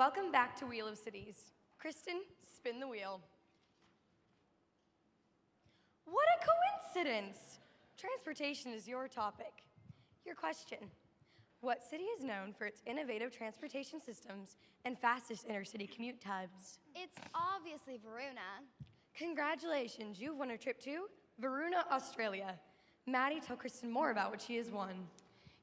Welcome back to Wheel of Cities. Kristen, spin the wheel. What a coincidence! Transportation is your topic. Your question: what city is known for its innovative transportation systems and fastest intercity commute times? It's obviously Varuna. Congratulations, you've won a trip to Varuna, Australia. Maddie, tell Kristen more about what she has won.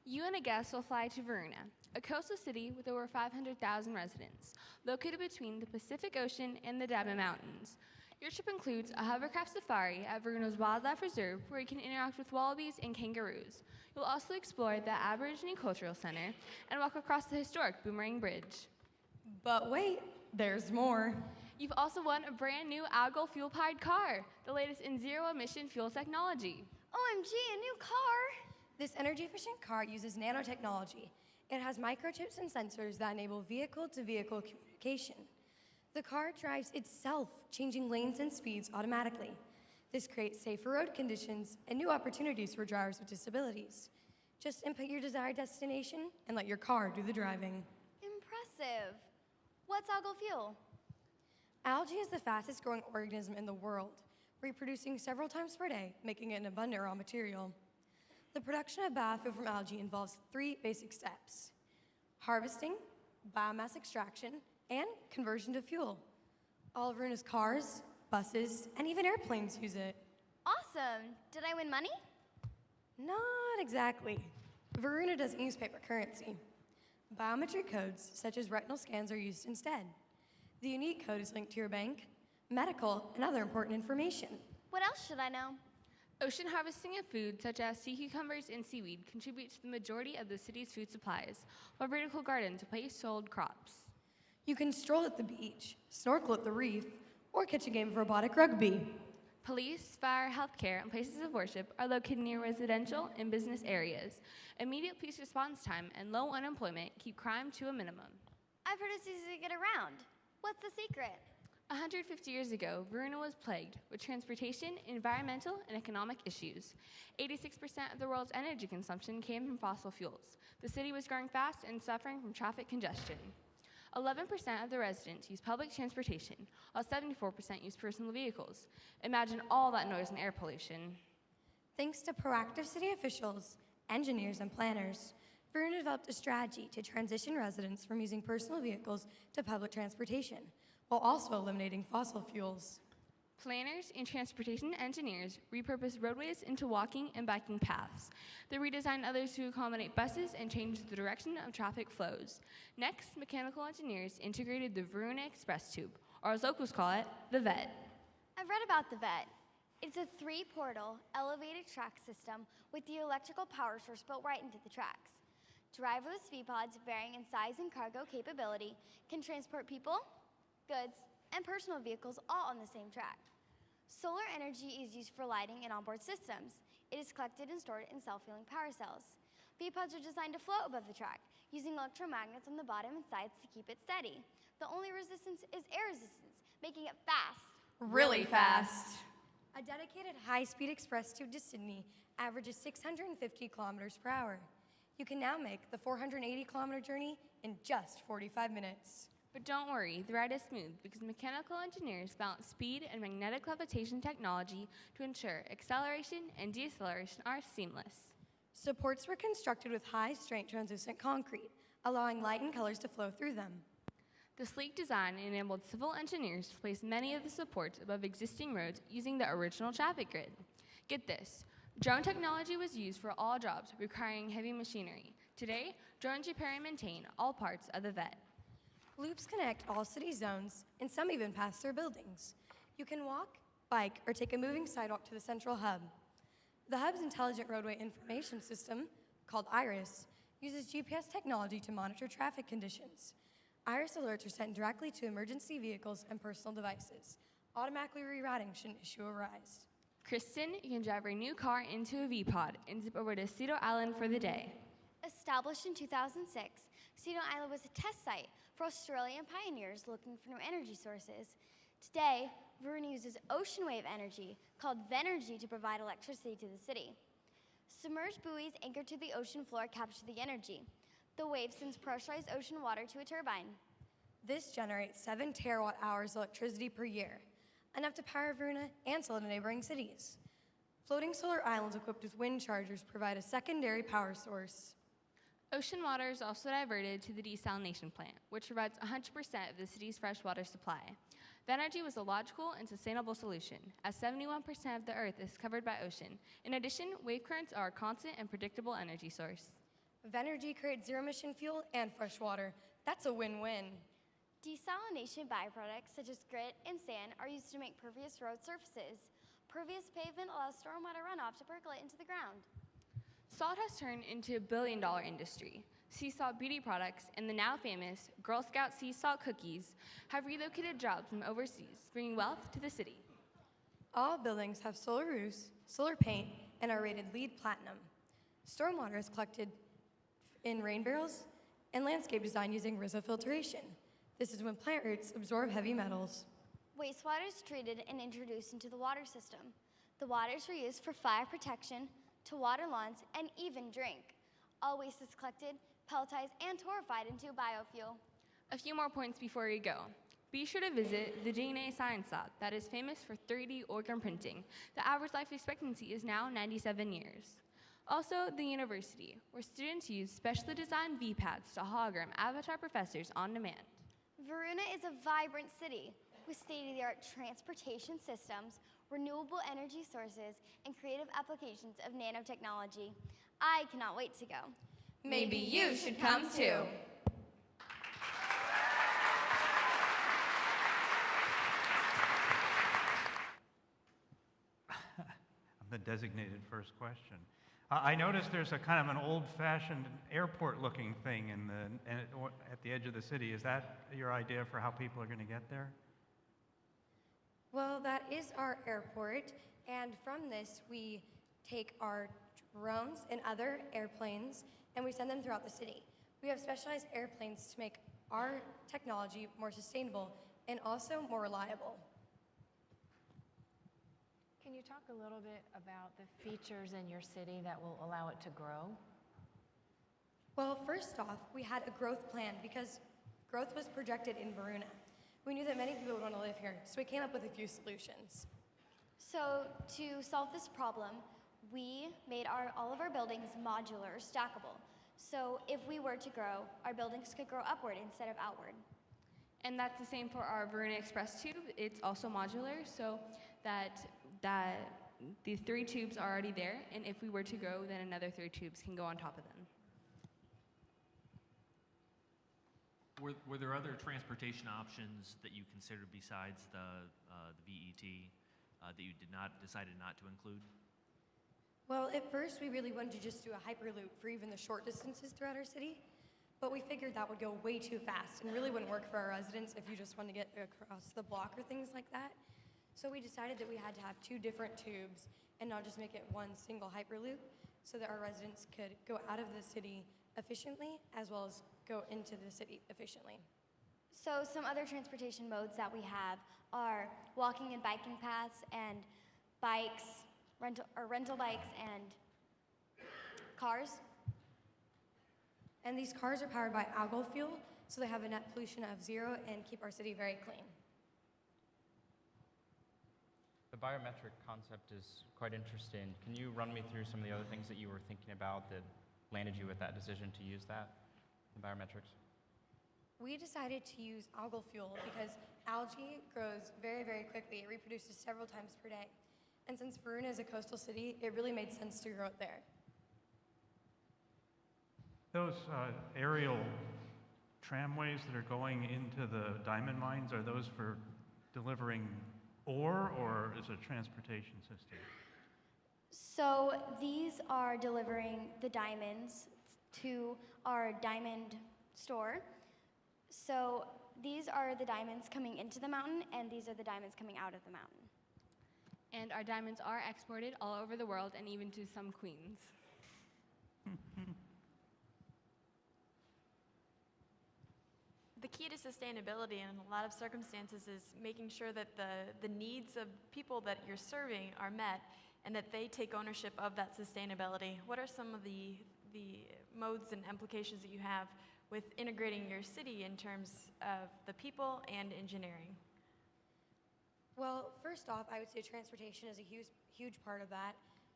You and a guest will fly to Varuna, a coastal city with over 500,000 residents, located between the Pacific Ocean and the Daba Mountains. Your trip includes a hovercraft safari at Varuna's Wildlife Reserve, where you can interact with wallabies and kangaroos. You'll also explore the Aborigine Cultural Center and walk across the historic Boomerang Bridge. But wait, there's more. You've also won a brand new algal fuel-powered car, the latest in zero-emission fuel technology. OMG, a new car! This energy-efficient car uses nanotechnology. It has microchips and sensors that enable vehicle-to-vehicle communication. The car drives itself, changing lanes and speeds automatically. This creates safer road conditions and new opportunities for drivers with disabilities. Just input your desired destination and let your car do the driving. Impressive. What's algal fuel? Algae is the fastest growing organism in the world, reproducing several times per day, making it an abundant raw material. The production of biofuel from algae involves 3 basic steps: harvesting, biomass extraction, and conversion to fuel. All of Varuna's cars, buses, and even airplanes use it. Awesome. Did I win money? Not exactly. Varuna doesn't use paper currency. Biometric codes, such as retinal scans, are used instead. The unique code is linked to your bank, medical, and other important information. What else should I know? Ocean harvesting of food, such as sea cucumbers and seaweed, contributes to the majority of the city's food supplies, while vertical gardens replace sold crops. You can stroll at the beach, snorkel at the reef, or catch a game of robotic rugby. Police, fire, healthcare, and places of worship are located near residential and business areas. Immediate police response time and low unemployment keep crime to a minimum. I've heard it's easy to get around. What's the secret? 150 years ago, Varuna was plagued with transportation, environmental, and economic issues. 86% of the world's energy consumption came from fossil fuels. The city was growing fast and suffering from traffic congestion. 11% of the residents use public transportation, while 74% use personal vehicles. Imagine all that noise and air pollution. Thanks to proactive city officials, engineers, and planners, Varuna developed a strategy to transition residents from using personal vehicles to public transportation, while also eliminating fossil fuels. Planners and transportation engineers repurpose roadways into walking and biking paths. They redesign others to accommodate buses and change the direction of traffic flows. Next, mechanical engineers integrated the Varuna Express Tube, or as locals call it, the VET. I've read about the VET. It's a 3-portal, elevated track system with the electrical power source built right into the tracks. Driverless V-pods varying in size and cargo capability can transport people, goods, and personal vehicles all on the same track. Solar energy is used for lighting and onboard systems. It is collected and stored in self-healing power cells. V-pods are designed to float above the track, using electromagnets on the bottom and sides to keep it steady. The only resistance is air resistance, making it fast. Really fast. A dedicated high-speed express tube to Sydney averages 650 kilometers per hour. You can now make the 480-kilometer journey in just 45 minutes. But don't worry, the ride is smooth because mechanical engineers balance speed and magnetic levitation technology to ensure acceleration and deceleration are seamless. Supports were constructed with high-strength translucent concrete, allowing light and colors to flow through them. The sleek design enabled civil engineers to place many of the supports above existing roads using the original traffic grid. Get this, drone technology was used for all jobs requiring heavy machinery. Today, drones repair and maintain all parts of the VET. Loops connect all city zones, and some even pass through buildings. You can walk, bike, or take a moving sidewalk to the central hub. The hub's intelligent roadway information system, called IRIS, uses GPS technology to monitor traffic conditions. IRIS alerts are sent directly to emergency vehicles and personal devices. Automatically rerouting should an issue arise. Kristen, you can drive your new car into a V-pod and zip over to Cedo Island for the day. Established in 2006, Cedo Island was a test site for Australian pioneers looking for new energy sources. Today, Varuna uses ocean wave energy, called Venergy, to provide electricity to the city. Submerged buoys anchored to the ocean floor capture the energy. The wave sends pressurized ocean water to a turbine. This generates 7 terawatt hours of electricity per year, enough to power Varuna and sell to neighboring cities. Floating solar islands equipped with wind chargers provide a secondary power source. Ocean water is also diverted to the desalination plant, which provides 100% of the city's freshwater supply. The energy was a logical and sustainable solution, as 71% of the Earth is covered by ocean. In addition, wave currents are a constant and predictable energy source. Venergy creates zero-emission fuel and fresh water. That's a win-win. Desalination byproducts such as grit and sand are used to make pervious road surfaces. Pervious pavement allows stormwater runoff to percolate into the ground. Salt has turned into a billion-dollar industry. Sea salt beauty products and the now famous Girl Scout sea salt cookies have relocated jobs from overseas, bringing wealth to the city. All buildings have solar roofs, solar paint, and are rated LEED Platinum. Stormwater is collected in rain barrels and landscape design using RISA filtration. This is when plant roots absorb heavy metals. Wastewater is treated and introduced into the water system. The water is reused for fire protection, to water lawns, and even drink. All waste is collected, pelletized, and torrefied into a biofuel. A few more points before we go. Be sure to visit the DNA Science Lab that is famous for 3D organ printing. The average life expectancy is now 97 years. Also, the university, where students use specially designed VPads to hologram avatar professors on demand. Varuna is a vibrant city with state-of-the-art transportation systems, renewable energy sources, and creative applications of nanotechnology. I cannot wait to go. Maybe you should come too. The designated first question. I noticed there's a kind of an old-fashioned airport-looking thing at the edge of the city. Is that your idea for how people are going to get there? Well, that is our airport, and from this we take our drones and other airplanes and we send them throughout the city. We have specialized airplanes to make our technology more sustainable and also more reliable. Can you talk a little bit about the features in your city that will allow it to grow? Well, first off, we had a growth plan because growth was projected in Varuna. We knew that many people would want to live here, so we came up with a few solutions. So to solve this problem, we made all of our buildings modular, stackable. So if we were to grow, our buildings could grow upward instead of outward. And that's the same for our Varuna Express tube. It's also modular, so that the 3 tubes are already there, and if we were to grow, then another 3 tubes can go on top of them. Were there other transportation options that you considered besides the VET that you decided not to include? Well, at first we really wanted to just do a Hyperloop for even the short distances throughout our city, but we figured that would go way too fast and really wouldn't work for our residents if you just want to get across the block or things like that. So we decided that we had to have 2 different tubes and not just make it one single Hyperloop so that our residents could go out of the city efficiently as well as go into the city efficiently. So some other transportation modes that we have are walking and biking paths and bikes, rental bikes and cars. And these cars are powered by algal fuel, so they have a net pollution of 0 and keep our city very clean. The biometric concept is quite interesting. Can you run me through some of the other things that you were thinking about that landed you with that decision to use that, the biometrics? We decided to use algal fuel because algae grows very, very quickly. It reproduces several times per day. And since Varuna is a coastal city, it really made sense to grow it there. Those aerial tramways that are going into the diamond mines, are those for delivering ore or is it a transportation system? So these are delivering the diamonds to our diamond store. So these are the diamonds coming into the mountain, and these are the diamonds coming out of the mountain. And our diamonds are exported all over the world and even to some queens. The key to sustainability in a lot of circumstances is making sure that the needs of people that you're serving are met and that they take ownership of that sustainability. What are some of the modes and implications that you have with integrating your city in terms of the people and engineering? Well, first off, I would say transportation is a huge part of that.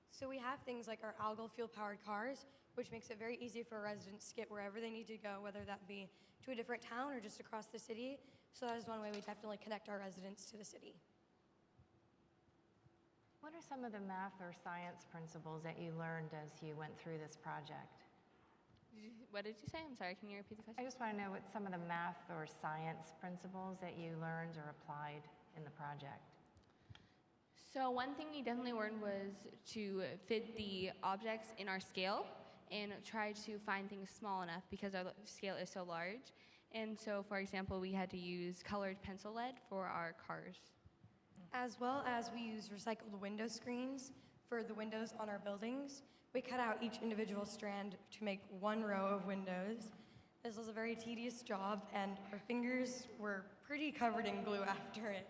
So we have things like our algal fuel-powered cars, which makes it very easy for residents to get wherever they need to go, whether that be to a different town or just across the city. So that is one way we definitely connect our residents to the city. What are some of the math or science principles that you learned as you went through this project? What did you say? I'm sorry, can you repeat the I question? just want to know what some of the math or science principles that you learned or applied in the project. So one thing we definitely learned was to fit the objects in our scale and try to find things small enough because our scale is so large. And so, for example, we had to use colored pencil lead for our cars. As well as we use recycled window screens for the windows on our buildings. We cut out each individual strand to make one row of windows. This was a very tedious job, and our fingers were pretty covered in glue after it.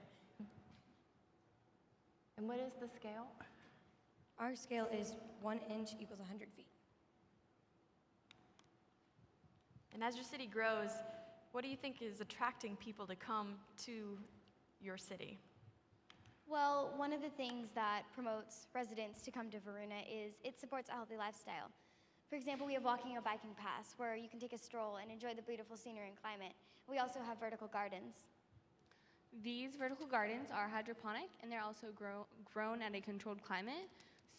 And what is the scale? Our scale is 1 inch equals 100 feet. And as your city grows, what do you think is attracting people to come to your city? Well, one of the things that promotes residents to come to Varuna is it supports a healthy lifestyle. For example, we have walking and biking paths where you can take a stroll and enjoy the beautiful scenery and climate. We also have vertical gardens. These vertical gardens are hydroponic and they're also grown at a controlled climate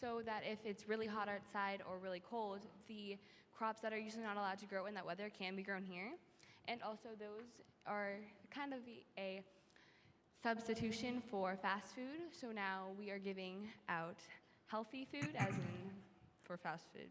so that if it's really hot outside or really cold, the crops that are usually not allowed to grow in that weather can be grown here. And also those are kind of a substitution for fast food. So now we are giving out healthy food as in for fast food.